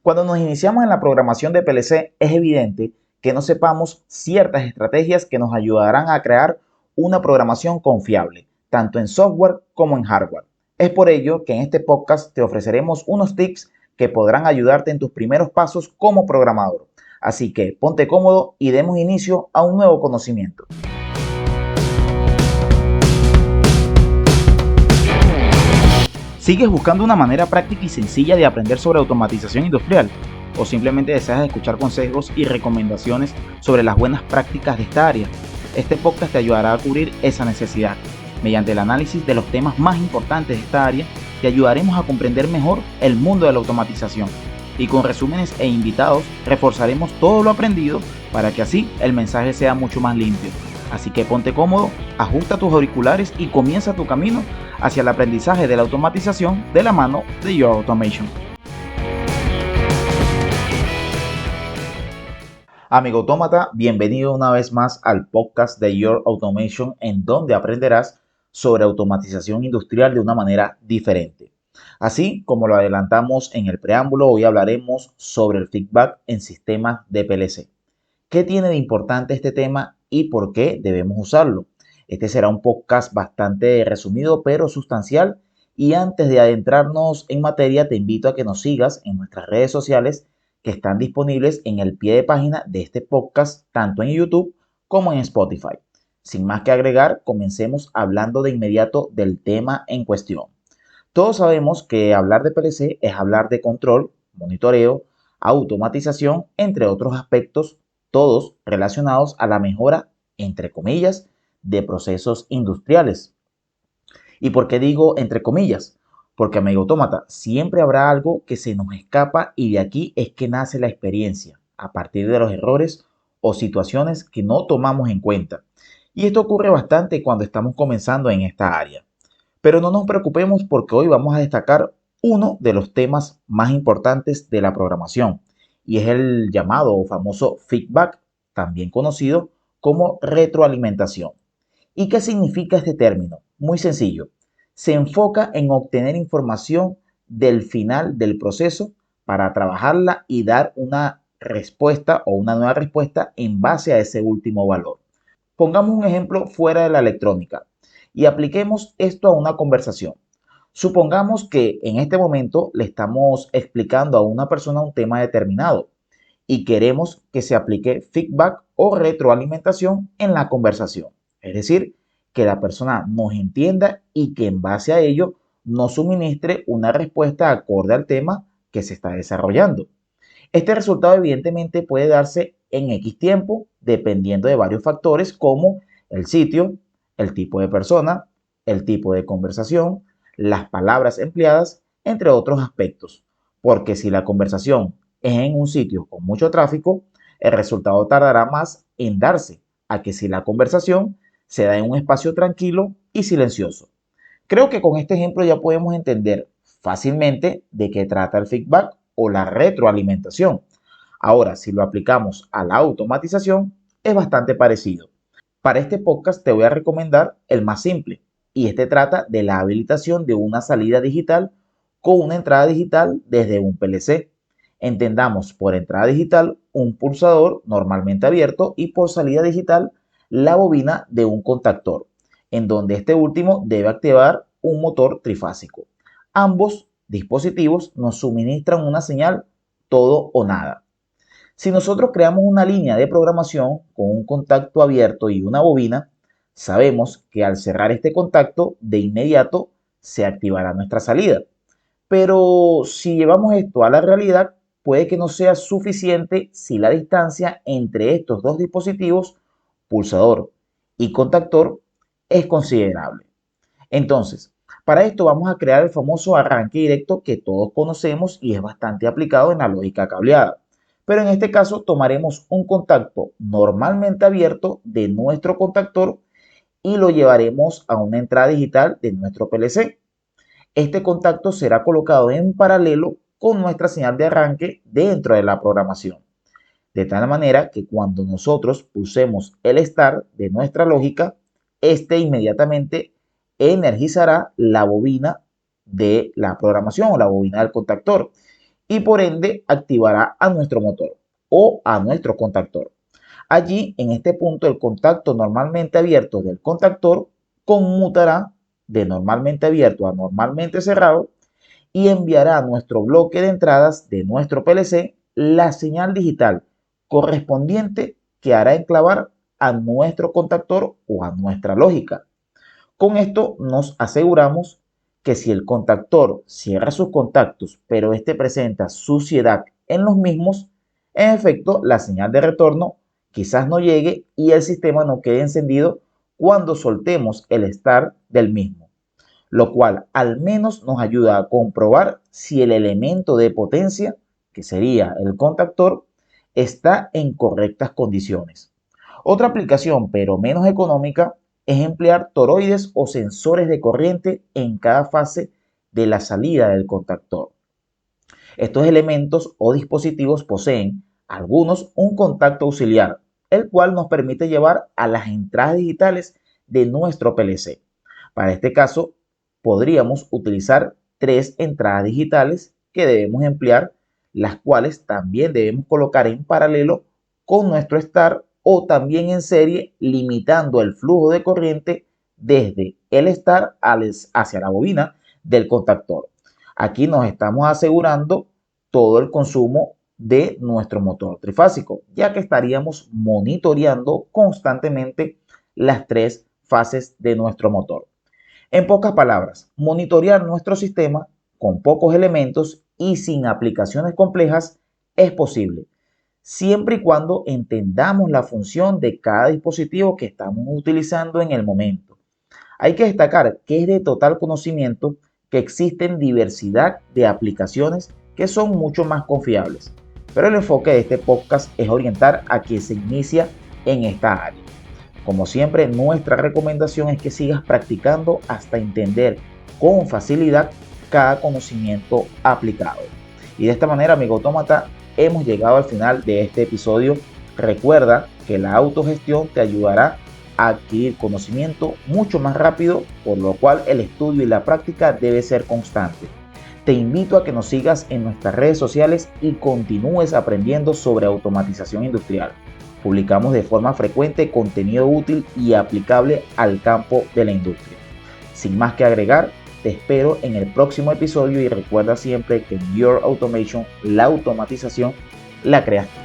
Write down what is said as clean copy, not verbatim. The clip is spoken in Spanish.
Cuando nos iniciamos en la programación de PLC, es evidente que no sepamos ciertas estrategias que nos ayudarán a crear una programación confiable, tanto en software como en hardware. Es por ello que en este podcast te ofreceremos unos tips que podrán ayudarte en tus primeros pasos como programador. Así que ponte cómodo y demos inicio a un nuevo conocimiento. ¿Sigues buscando una manera práctica y sencilla de aprender sobre automatización industrial? ¿O simplemente deseas escuchar consejos y recomendaciones sobre las buenas prácticas de esta área? Este podcast te ayudará a cubrir esa necesidad. Mediante el análisis de los temas más importantes de esta área, te ayudaremos a comprender mejor el mundo de la automatización. Y con resúmenes e invitados, reforzaremos todo lo aprendido para que así el mensaje sea mucho más limpio. Así que ponte cómodo, ajusta tus auriculares y comienza tu camino hacia el aprendizaje de la automatización de la mano de Your Automation. Amigo autómata, bienvenido una vez más al podcast de Your Automation, en donde aprenderás sobre automatización industrial de una manera diferente. Así como lo adelantamos en el preámbulo, hoy hablaremos sobre el feedback en sistemas de PLC. ¿Qué tiene de importante este tema y por qué debemos usarlo? Este será un podcast bastante resumido pero sustancial, y antes de adentrarnos en materia te invito a que nos sigas en nuestras redes sociales que están disponibles en el pie de página de este podcast, tanto en YouTube como en Spotify. Sin más que agregar, comencemos hablando de inmediato del tema en cuestión. Todos sabemos que hablar de PLC es hablar de control, monitoreo, automatización, entre otros aspectos, todos relacionados a la mejora, entre comillas, de procesos industriales. ¿Y por qué digo entre comillas? Porque, amigo autómata, siempre habrá algo que se nos escapa, y de aquí es que nace la experiencia, a partir de los errores o situaciones que no tomamos en cuenta. Y esto ocurre bastante cuando estamos comenzando en esta área. Pero no nos preocupemos, porque hoy vamos a destacar uno de los temas más importantes de la programación, y es el llamado o famoso feedback, también conocido como retroalimentación. ¿Y qué significa este término? Muy sencillo. Se enfoca en obtener información del final del proceso para trabajarla y dar una respuesta o una nueva respuesta en base a ese último valor. Pongamos un ejemplo fuera de la electrónica y apliquemos esto a una conversación. Supongamos que en este momento le estamos explicando a una persona un tema determinado y queremos que se aplique feedback o retroalimentación en la conversación. Es decir, que la persona nos entienda y que en base a ello nos suministre una respuesta acorde al tema que se está desarrollando. Este resultado evidentemente puede darse en X tiempo, dependiendo de varios factores como el sitio, el tipo de persona, el tipo de conversación, las palabras empleadas, entre otros aspectos. Porque si la conversación es en un sitio con mucho tráfico, el resultado tardará más en darse a que si la conversación se da en un espacio tranquilo y silencioso. Creo que con este ejemplo ya podemos entender fácilmente de qué trata el feedback o la retroalimentación. Ahora, si lo aplicamos a la automatización, es bastante parecido. Para este podcast te voy a recomendar el más simple, y este trata de la habilitación de una salida digital con una entrada digital desde un PLC. Entendamos por entrada digital un pulsador normalmente abierto, y por salida digital la bobina de un contactor, en donde este último debe activar un motor trifásico. Ambos dispositivos nos suministran una señal todo o nada. Si nosotros creamos una línea de programación con un contacto abierto y una bobina, sabemos que al cerrar este contacto, de inmediato se activará nuestra salida. Pero si llevamos esto a la realidad, puede que no sea suficiente si la distancia entre estos dos dispositivos, pulsador y contactor, es considerable. Entonces, para esto vamos a crear el famoso arranque directo que todos conocemos y es bastante aplicado en la lógica cableada. Pero en este caso tomaremos un contacto normalmente abierto de nuestro contactor y lo llevaremos a una entrada digital de nuestro PLC. Este contacto será colocado en paralelo con nuestra señal de arranque dentro de la programación, de tal manera que cuando nosotros pulsemos el Start de nuestra lógica, este inmediatamente energizará la bobina de la programación o la bobina del contactor. y por ende activará a nuestro motor o a nuestro contactor. Allí, en este punto, el contacto normalmente abierto del contactor conmutará de normalmente abierto a normalmente cerrado y enviará a nuestro bloque de entradas de nuestro PLC la señal digital correspondiente que hará enclavar a nuestro contactor o a nuestra lógica. Con esto nos aseguramos que si el contactor cierra sus contactos, pero este presenta suciedad en los mismos, en efecto, la señal de retorno quizás no llegue y el sistema no quede encendido cuando soltemos el start del mismo, lo cual al menos nos ayuda a comprobar si el elemento de potencia, que sería el contactor, está en correctas condiciones. Otra aplicación, pero menos económica, es emplear toroides o sensores de corriente en cada fase de la salida del contactor. Estos elementos o dispositivos poseen algunos un contacto auxiliar, el cual nos permite llevar a las entradas digitales de nuestro PLC. Para este caso, podríamos utilizar 3 entradas digitales que debemos emplear, las cuales también debemos colocar en paralelo con nuestro start o también en serie, limitando el flujo de corriente desde el start hacia la bobina del contactor. Aquí nos estamos asegurando todo el consumo de nuestro motor trifásico, ya que estaríamos monitoreando constantemente las 3 fases de nuestro motor. En pocas palabras, monitorear nuestro sistema con pocos elementos y sin aplicaciones complejas es posible, siempre y cuando entendamos la función de cada dispositivo que estamos utilizando en el momento. Hay que destacar que es de total conocimiento que existen diversidad de aplicaciones que son mucho más confiables, pero el enfoque de este podcast es orientar a quien se inicia en esta área. Como siempre, nuestra recomendación es que sigas practicando hasta entender con facilidad cada conocimiento aplicado. Y de esta manera, amigo autómata, hemos llegado al final de este episodio. Recuerda que la autogestión te ayudará a adquirir conocimiento mucho más rápido, por lo cual el estudio y la práctica debe ser constante. Te invito a que nos sigas en nuestras redes sociales y continúes aprendiendo sobre automatización industrial. Publicamos de forma frecuente contenido útil y aplicable al campo de la industria. Sin más que agregar, te espero en el próximo episodio y recuerda siempre que en Your Automation la automatización la creas tú.